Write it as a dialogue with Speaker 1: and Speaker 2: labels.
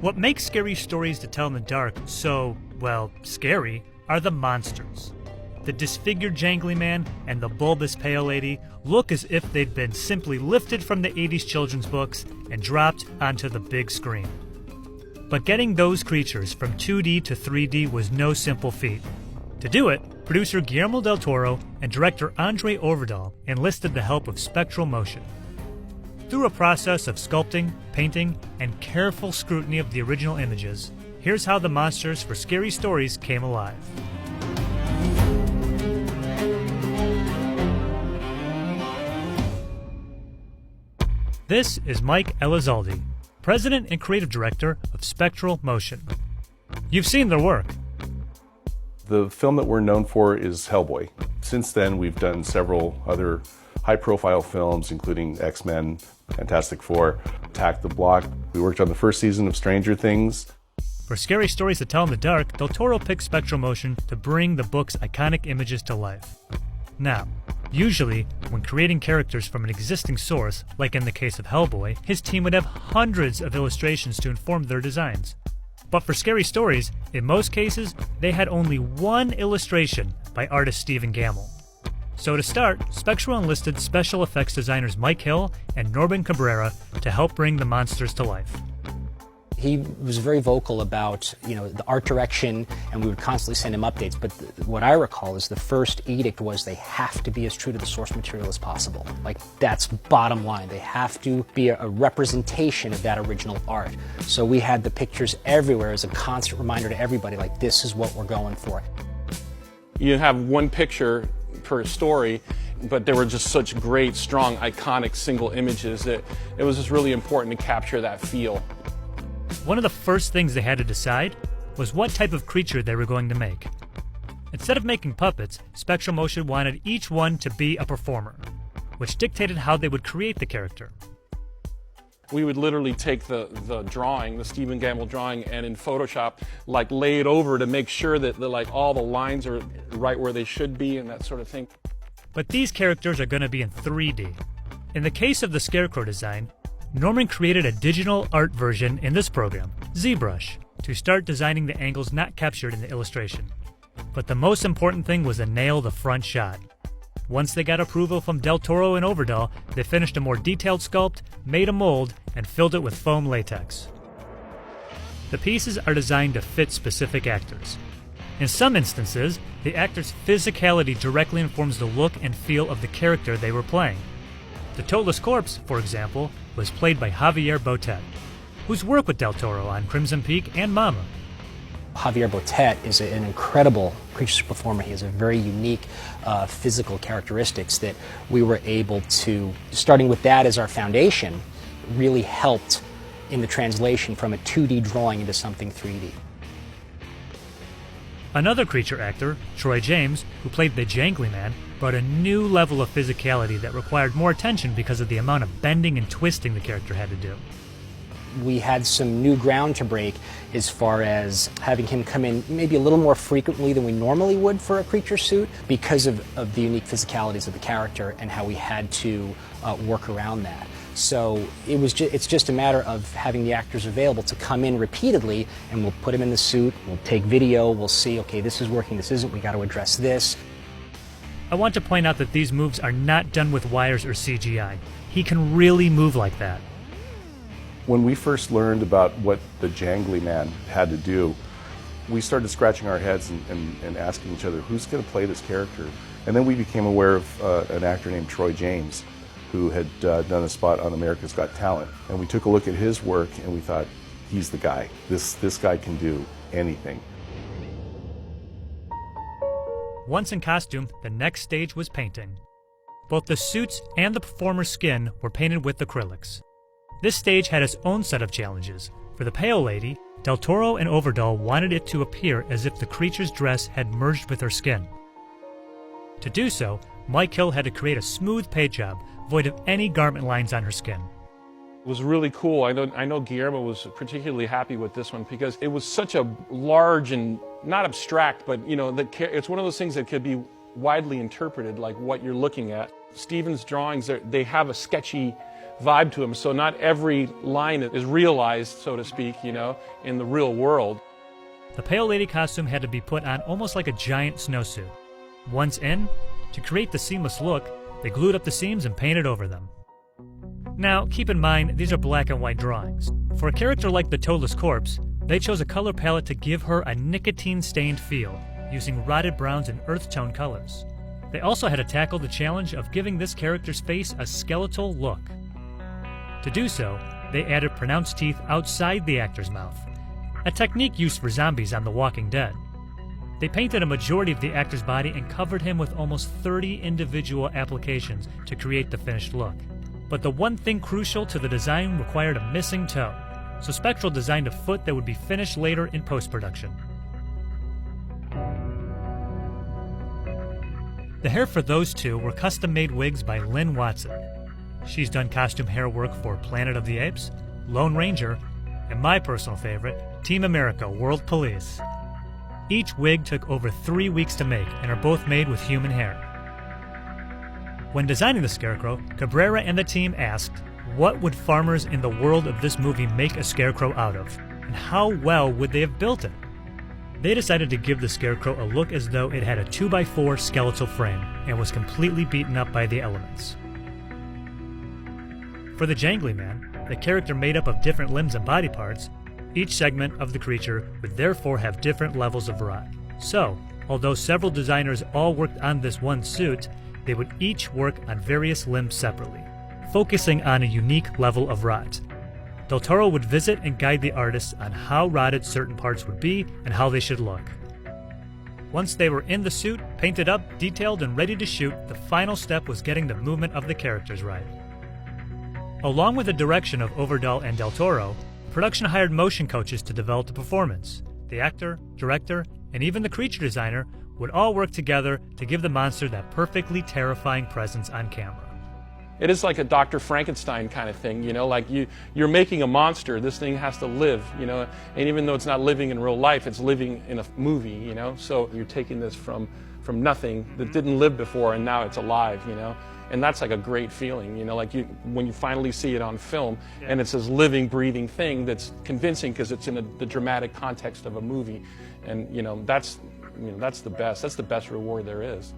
Speaker 1: What makes Scary Stories to Tell in the Dark so, well, scary are the monsters. The disfigured jangly man and the bulbous pale lady look as if they'd been simply lifted from the 80s children's books and dropped onto the big screen. But getting those creatures from 2D to 3D was no simple feat. To do it, producer Guillermo del Toro and director Andre Overdahl enlisted the help of spectral motion. Through a process of sculpting, painting, and careful scrutiny of the original images, here's how the monsters for Scary Stories came alive. This is Mike Elizalde, president and creative director of Spectral Motion. You've seen their work.
Speaker 2: The film that we're known for is Hellboy. Since then, we've done several other high-profile films, including X-Men, Fantastic Four, Attack the Block. We worked on the first season of Stranger Things.
Speaker 1: For Scary Stories to Tell in the Dark, Del Toro picked Spectral Motion to bring the book's iconic images to life. Now, usually, when creating characters from an existing source, like in the case of Hellboy, his team would have hundreds of illustrations to inform their designs. But for Scary Stories, in most cases, they had only one illustration by artist Stephen Gamble. So to start, Spectral enlisted special effects designers Mike Hill and Norben Cabrera to help bring the monsters to life.
Speaker 3: He was very vocal about, the art direction, and we would constantly send him updates. But what I recall is the first edict was they have to be as true to the source material as possible. Like, that's bottom line. They have to be a representation of that original art. So we had the pictures everywhere as a constant reminder to everybody, like, this is what we're going for.
Speaker 4: You have one picture per story, but there were just such great, strong, iconic single images that it was just really important to capture that feel.
Speaker 1: One of the first things they had to decide was what type of creature they were going to make. Instead of making puppets, Spectral Motion wanted each one to be a performer, which dictated how they would create the character.
Speaker 4: We would literally take the drawing, the Stephen Gamble drawing, and in Photoshop, lay it over to make sure that all the lines are right where they should be and that sort of thing.
Speaker 1: But these characters are going to be in 3D. In the case of the Scarecrow design, Norman created a digital art version in this program, ZBrush, to start designing the angles not captured in the illustration. But the most important thing was to nail the front shot. Once they got approval from Del Toro and Overdahl, they finished a more detailed sculpt, made a mold, and filled it with foam latex. The pieces are designed to fit specific actors. In some instances, the actor's physicality directly informs the look and feel of the character they were playing. The Toeless Corpse, for example, was played by Javier Botet, who's worked with Del Toro on Crimson Peak and Mama.
Speaker 3: Javier Botet is an incredible creature performer. He has a very unique physical characteristics that we were able to, starting with that as our foundation, really helped in the translation from a 2D drawing into something 3D.
Speaker 1: Another creature actor, Troy James, who played the Jangly Man, brought a new level of physicality that required more attention because of the amount of bending and twisting the character had to do.
Speaker 3: We had some new ground to break as far as having him come in maybe a little more frequently than we normally would for a creature suit because of the unique physicalities of the character and how we had to work around that. So it's just a matter of having the actors available to come in repeatedly, and we'll put him in the suit, we'll take video, we'll see, okay, this is working, this isn't, we got to address this.
Speaker 1: I want to point out that these moves are not done with wires or CGI. He can really move like that.
Speaker 2: When we first learned about what the Jangly Man had to do, we started scratching our heads and asking each other, who's going to play this character? And then we became aware of an actor named Troy James, who had done a spot on America's Got Talent. And we took a look at his work and we thought, he's the guy. This guy can do anything.
Speaker 1: Once in costume, the next stage was painting. Both the suits and the performer's skin were painted with acrylics. This stage had its own set of challenges. For the Pale Lady, Del Toro and Overdahl wanted it to appear as if the creature's dress had merged with her skin. To do so, Mike Hill had to create a smooth paint job, void of any garment lines on her skin.
Speaker 4: It was really cool. I know Guillermo was particularly happy with this one because it was such a large and not abstract, but it's one of those things that could be widely interpreted, like what you're looking at. Stephen's drawings, they have a sketchy vibe to them. So not every line is realized, so to speak, you know, in the real world.
Speaker 1: The Pale Lady costume had to be put on almost like a giant snowsuit. Once in, to create the seamless look, they glued up the seams and painted over them. Now, keep in mind, these are black and white drawings. For a character like the Toeless Corpse, they chose a color palette to give her a nicotine-stained feel, using rotted browns and earth tone colors. They also had to tackle the challenge of giving this character's face a skeletal look. To do so, they added pronounced teeth outside the actor's mouth, a technique used for zombies on The Walking Dead. They painted a majority of the actor's body and covered him with almost 30 individual applications to create the finished look. But the one thing crucial to the design required a missing toe, so Spectral designed a foot that would be finished later in post-production. The hair for those two were custom-made wigs by Lynn Watson. She's done costume hair work for Planet of the Apes, Lone Ranger, and my personal favorite, Team America World Police. Each wig took over 3 weeks to make and are both made with human hair. When designing the Scarecrow, Cabrera and the team asked, what would farmers in the world of this movie make a scarecrow out of, and how well would they have built it? They decided to give the Scarecrow a look as though it had a 2x4 skeletal frame and was completely beaten up by the elements. For the Jangly Man, the character made up of different limbs and body parts, each segment of the creature would therefore have different levels of rot. So, although several designers all worked on this one suit, they would each work on various limbs separately, focusing on a unique level of rot. Del Toro would visit and guide the artists on how rotted certain parts would be and how they should look. Once they were in the suit, painted up, detailed, and ready to shoot, the final step was getting the movement of the characters right. Along with the direction of Overdahl and Del Toro, production hired motion coaches to develop the performance. The actor, director, and even the creature designer would all work together to give the monster that perfectly terrifying presence on camera.
Speaker 4: It is like a Dr. Frankenstein kind of thing, you know, like you're making a monster, this thing has to live, you know, and even though it's not living in real life, it's living in a movie, you know, so you're taking this from nothing that didn't live before and now it's alive, you know, and that's like a great feeling, you know, like when you finally see it on film and it's this living, breathing thing that's convincing because it's in the dramatic context of a movie, and you know, that's the best reward there is.